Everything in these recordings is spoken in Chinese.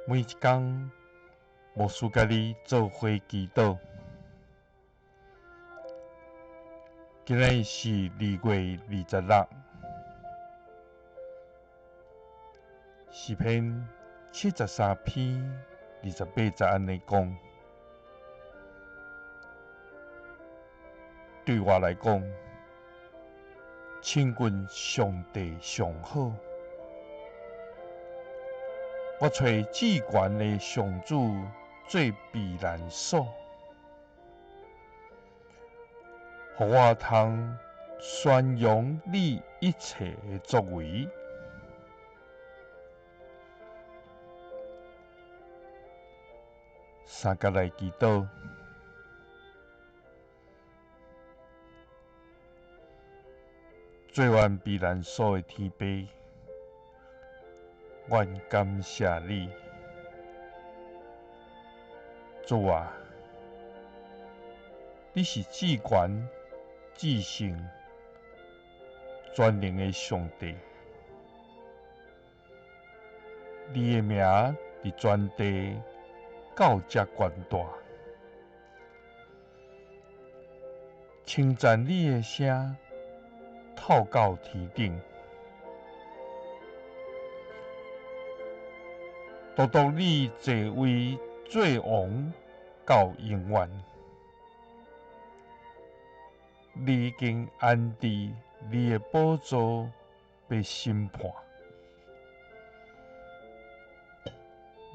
每一天，牧师甲你做伙祈祷。今日是2月26，诗篇73篇28节安尼讲：对我来讲，亲近上帝上好。我找至悬的上主做避难所，互我通宣扬你一切的作为。三角来祈祷，做完避难所的天父，愿感谢你，主啊！你是至悬、至圣、全能的上帝，你的名伫全地到这悬大，称赞你的声透到天顶，独独你坐位做王到永远。你已经安置你的宝座要审判，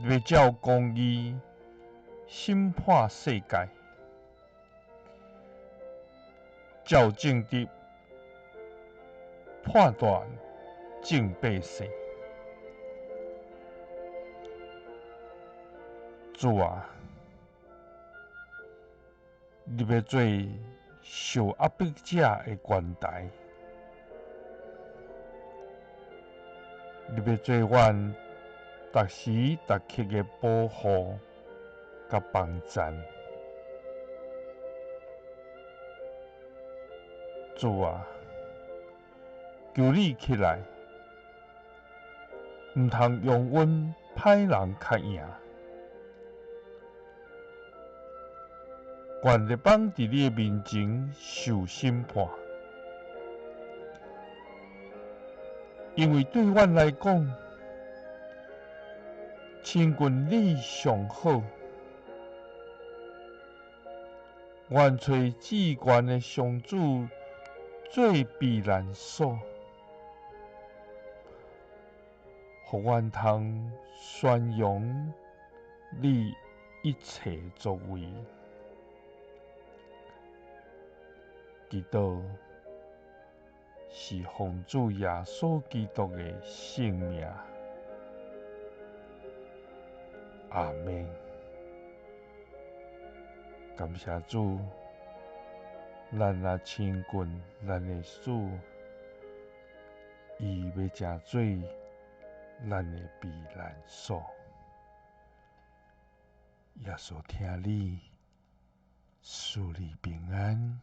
要照公义审判世界，照正直判断正百姓。主啊，你要做受压迫者的悬台，你要做阮逐时逐刻的保护甲帮赞。主啊，求你起来，毋通用阮歹人较赢。愿列邦伫你的面前受审判，因为对阮来讲，亲近你上好。愿找至悬的上主做避难所，互阮通宣扬你一切作为。祈祷是奉主耶稣基督的圣名，阿们。感谢主，咱若亲近咱的主，伊要成做咱的避难所。耶稣听你，赐你平安。